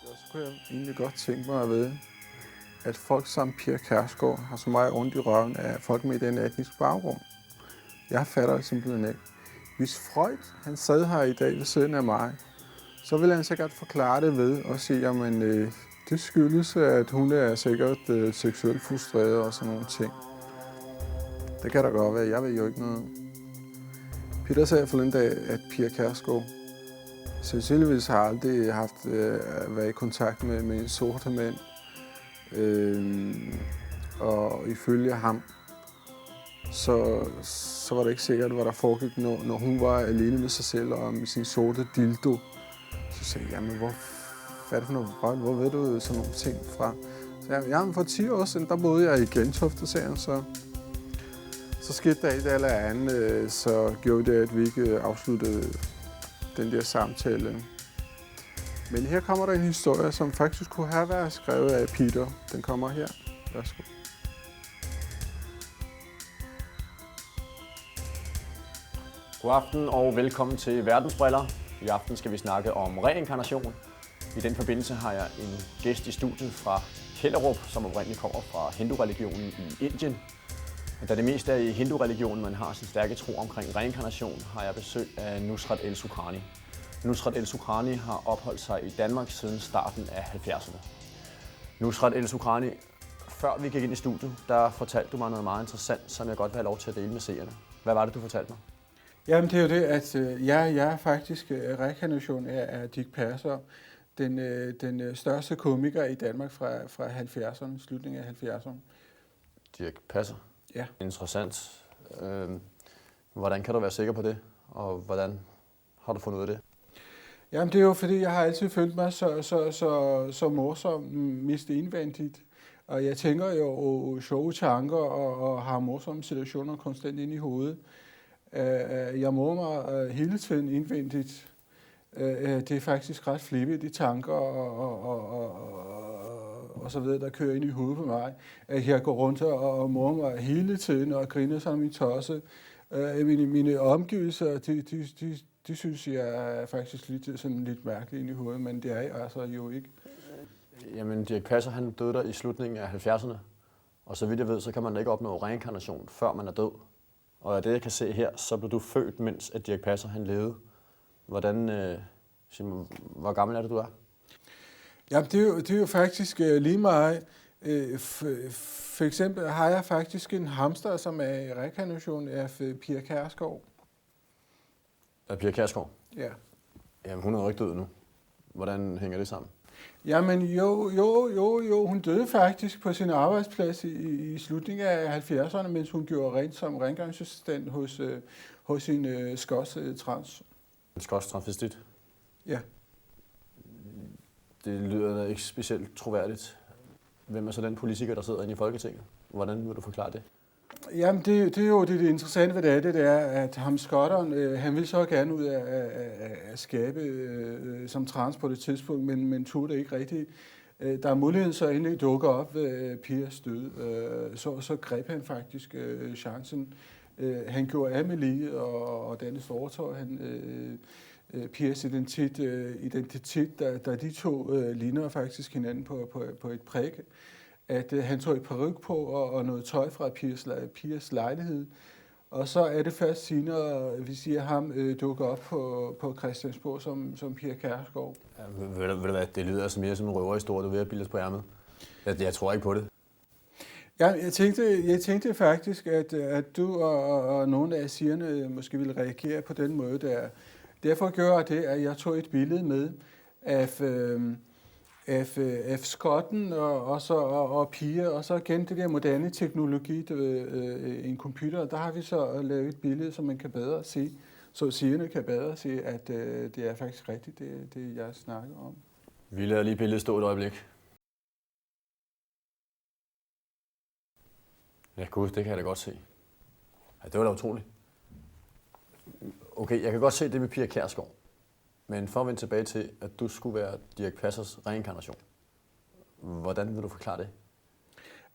Så kunne jeg egentlig godt tænke mig at vide, at folk som Pia Kjærsgaard har så meget ondt i røven af folk med den etniske baggrund. Jeg fatter det simpelthen ikke. Hvis Freud han sad her i dag ved siden af mig, så ville han sikkert forklare det ved og sige, at det skyldes, at hun er sikkert seksuelt frustreret og sådan nogle ting. Det kan da godt være, jeg ved jo ikke noget. Peter sagde forleden dag, at Pia Kjærsgaard sandsynligvis har aldrig haft været i kontakt med sorte mænd. Og ifølge ham, så var det ikke sikkert, hvad der foregik, når hun var alene med sig selv og med sin sorte dildo. Så sagde jeg, jamen hvad er det for noget røg? Hvor ved du sådan nogle ting fra? Så jeg, jamen for 10 år siden, der boede jeg i Gentofte, sagde han, så skete der et eller andet, så gjorde det, at vi ikke afsluttede den der samtale. Men her kommer der en historie, som faktisk kunne have været skrevet af Peter. Den kommer her. Værsgo. God aften og velkommen til Verdensbriller. I aften skal vi snakke om reinkarnation. I den forbindelse har jeg en gæst i studiet fra Hellerup, som oprindeligt kommer fra hindu-religionen i Indien. Da det mest er i hindu-religionen, man har sin stærke tro omkring reinkarnation, har jeg besøg af Nusrat El Sukrani. Nusrat El Sukrani har opholdt sig i Danmark siden starten af 70'erne. Nusrat El Sukrani, før vi gik ind i studiet, der fortalte du mig noget meget interessant, som jeg godt vil have lov til at dele med seerne. Hvad var det, du fortalte mig? Jamen det er jo det, at jeg er faktisk reinkarnation af Dirch Passer, den største komiker i Danmark fra 70'erne, slutningen af 70'erne. Dirch Passer? Ja. Interessant. Hvordan kan du være sikker på det, og hvordan har du fundet ud af det? Jamen det er jo fordi, jeg har altid følt mig så morsom, mest indvendigt. Og jeg tænker jo sjove tanker og har morsomme situationer konstant ind i hovedet. Jeg må mig hele tiden indvendigt. Det er faktisk ret flippigt, de tanker og så videre, der kører ind i hovedet på mig. Jeg går rundt og mormer mig hele tiden og griner som en tosse. Mine omgivelser, de synes jeg er faktisk lidt mærkeligt ind i hovedet, men det er jeg altså jo ikke. Jamen, Dirch Passer, han døde der i slutningen af 70'erne. Og så vidt jeg ved, så kan man ikke opnå reinkarnation, før man er død. Og af det, jeg kan se her, så blev du født, mens at Dirch Passer han levede. Hvor gammel er det, du er? Jamen, det er jo faktisk lige meget. For eksempel har jeg faktisk en hamster, som er i reinkarnation af Pia Kjærsgaard. Af Pia Kjærsgaard? Ja. Jamen, hun er jo ikke død nu. Hvordan hænger det sammen? Jamen jo, hun døde faktisk på sin arbejdsplads i slutningen af 70'erne, mens hun gjorde rent som rengøringsassistent hos en skotsk trans. En skotsk transvestit? Ja. Det lyder da ikke specielt troværdigt. Hvem er så den politiker, der sidder inde i Folketinget? Hvordan vil du forklare det? Jamen, det er jo det interessante ved det er, at ham skotteren, han vil så gerne ud af skabe som trans på det tidspunkt, men tog det ikke rigtigt. Der er muligheden så endelig dukker op ved Pias død, så greb han faktisk chancen. Han gjorde Amelie og Dennis Overtøj, Pias identitet, da de to ligner faktisk hinanden på et prik. At han tog et paryk på og noget tøj fra Pias lejlighed. Og så er det først senere, vi siger, ham dukker op på Christiansborg som Pia Kjærsgaard. Ja, ved du hvad, det lyder altså mere som en røverhistorie, du er ved at bilde os på ærmet. Jeg tror ikke på det. Ja, jeg tænkte faktisk, at du og nogle af seerne måske ville reagere på den måde der. Derfor gjorde jeg det, at jeg tog et billede med af skotten og Pia, og så igen det der moderne teknologi, en computer. Der har vi så lavet et billede, som man kan bedre se, så seerne kan bedre se, at det er faktisk rigtigt, det jeg snakker om. Vi lader lige billedet stå et øjeblik. Ja, gud, det kan jeg da godt se. Ja, det var da utroligt. Okay, jeg kan godt se det med Pia Kjærsgaard. Men for at vende tilbage til, at du skulle være Dirch Passers reinkarnation. Hvordan vil du forklare det?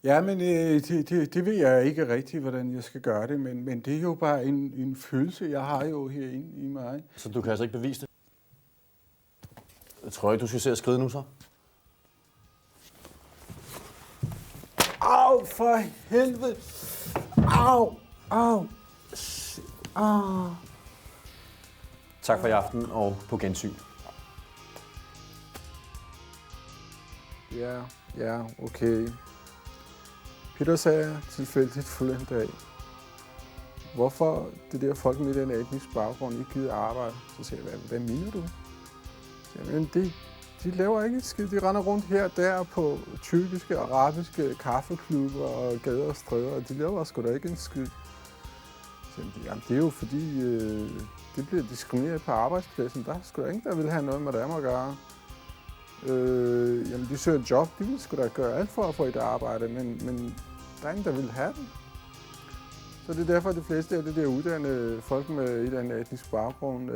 Ja, men det ved jeg ikke rigtigt, hvordan jeg skal gøre det. Men det er jo bare en følelse, jeg har jo herinde i mig. Så du kan altså ikke bevise det? Jeg tror ikke, du skal se at skride nu så? Au, for helvede! Au! Au! Au! Tak for i aften, og på gensyn. Ja, okay. Peter sagde tilfældigt forleden dag, hvorfor det der folk med den etniske baggrund ikke gider arbejde. Så siger jeg, hvad mener du? Men de laver ikke et skid. De render rundt her og der på tyrkiske og arabiske kaffeklubber og gader og stræder, og de laver sgu da ikke en skid. Jamen, det er jo fordi, det bliver diskrimineret på arbejdspladsen. Der er sgu da ingen, der vil have noget med dem at gøre. Jamen, de søger et job, de vil sgu da gøre alt for at få et arbejde, men der er ingen, der vil have det. Så det er derfor, at de fleste af det der uddannede folk med et eller andet etnisk baggrund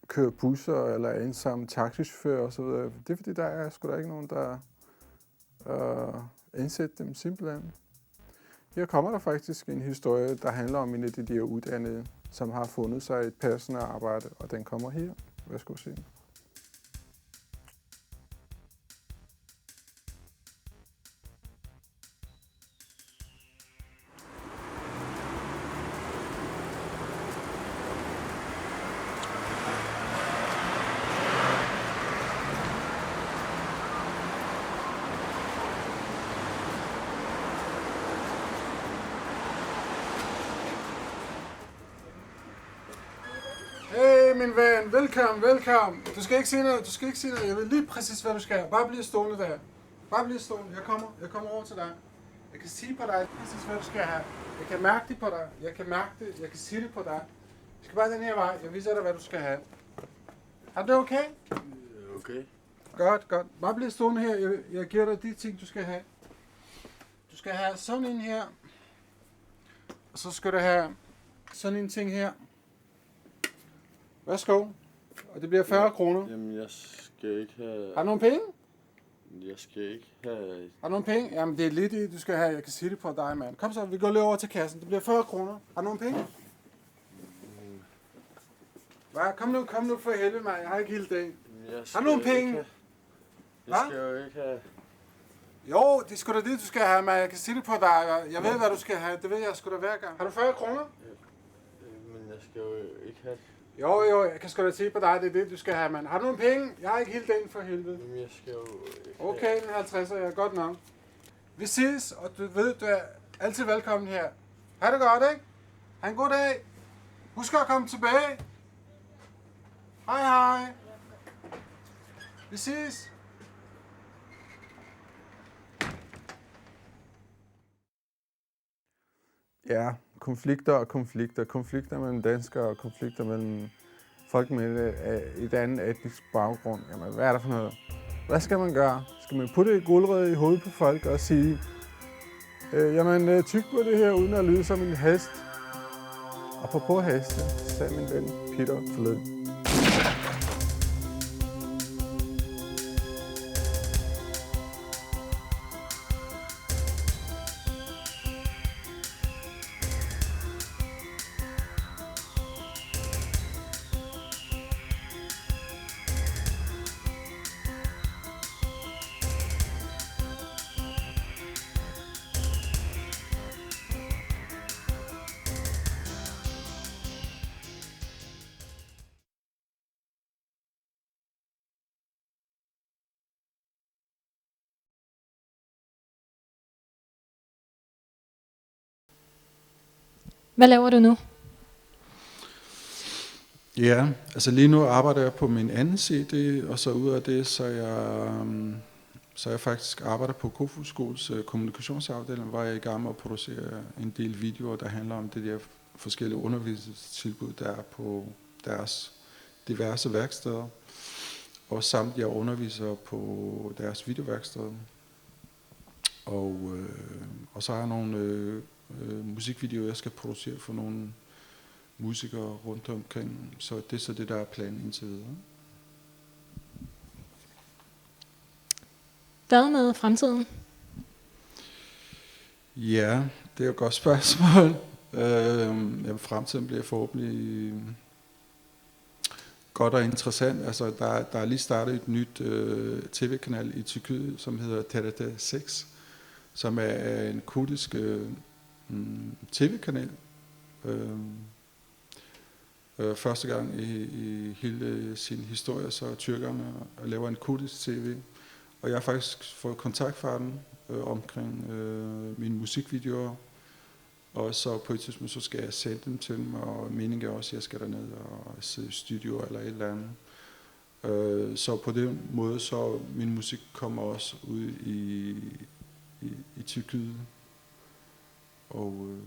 kører busser eller er ensomme taxichauffør osv. Det er fordi, der er sgu da ikke nogen, der ansætter dem simpelthen. Her kommer der faktisk en historie, der handler om en af de der uddannede, som har fundet sig et passende arbejde, og den kommer her. Værsgo se. Hey, min ven. Velkommen. Du skal ikke sige noget. Jeg ved lige præcis, hvad du skal. Bare blive stående der. Jeg kommer over til dig. Jeg kan sige på dig præcis, hvad du skal have. Jeg kan mærke det på dig. Jeg kan sige det på dig. Du skal bare den her vej. Jeg viser dig, hvad du skal have. Er det okay? Okay. Godt. Bare blive stående her. Jeg giver dig de ting, du skal have. Du skal have sådan en her. Og så skal du have sådan en ting her. Værsgo. Og det bliver 40 kroner. Jamen, jeg skal ikke have... Har du nogle penge? Jeg skal ikke have... Har du nogle penge? Jamen, det er lidt i, du skal have. Jeg kan sige det på dig, mand. Kom så, vi går lige over til kassen. Det bliver 40 kroner. Har du nogle penge? Hvad? Kom nu for helvede, mand. Jeg har ikke hele dagen. Har du nogle penge? Jeg skal jo ikke have... Jo, det er sgu da det, du skal have, mand. Jeg kan sige det på dig. Jeg ved, hvad du skal have. Det ved jeg sgu da hver gang. Har du 40 kroner? Men jeg skal jo ikke have... Jo, jeg kan sgu da sige på dig, det er det, du skal have, mand. Har du nogle penge? Jeg har ikke helt dagen for helvede. Jamen, jeg skal jo ikke... Okay, den 50'er, jeg er godt nok. Vi ses, og du ved, du er altid velkommen her. Ha' det godt, ikke? Ha' en god dag. Husk at komme tilbage. Hej. Vi ses. Ja, konflikter mellem danskere og konflikter mellem folk med et andet etnisk baggrund. Jamen, hvad er der for noget? Hvad skal man gøre? Skal man putte et guldrød i hovedet på folk og sige, jamen, tyk på det her, uden at lyde som en hest? Apropos heste, sagde min ven Peter forleden. Hvad laver du nu? Ja, altså lige nu arbejder jeg på min anden CD, og så ud af det, så jeg faktisk arbejder på Kofoeds Skoles kommunikationsafdeling, hvor jeg er i gang med at producere en del videoer, der handler om det der forskellige undervisningstilbud, der er på deres diverse værksteder. Og samt jeg underviser på deres videoværksteder. Og så har jeg nogle musikvideoer, jeg skal producere for nogle musikere rundt omkring. Så det er så det, der er planen indtil videre. Hvad med fremtiden? Ja, det er jo et godt spørgsmål. Fremtiden bliver forhåbentlig godt og interessant. Altså, der er lige startet et nyt tv-kanal i Tyrkiet, som hedder TRT 6, som er en kurdisk tv-kanal. Første gang i hele sin historie, så tyrkerne laver en kurdisk tv. Og jeg har faktisk fået kontakt fra den omkring mine musikvideoer. Og så på et tidspunkt, så skal jeg sende dem til dem, og meningen er også, at jeg skal derned og sidde i studio eller et eller andet. Så på den måde, så min musik kommer også ud i Tyrkiet. Og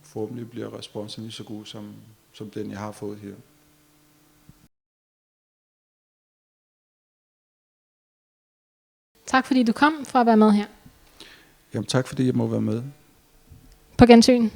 forhåbentlig bliver responsen lige så god som den, jeg har fået her. Tak fordi du kom for at være med her. Jamen tak fordi jeg må være med. På gensyn.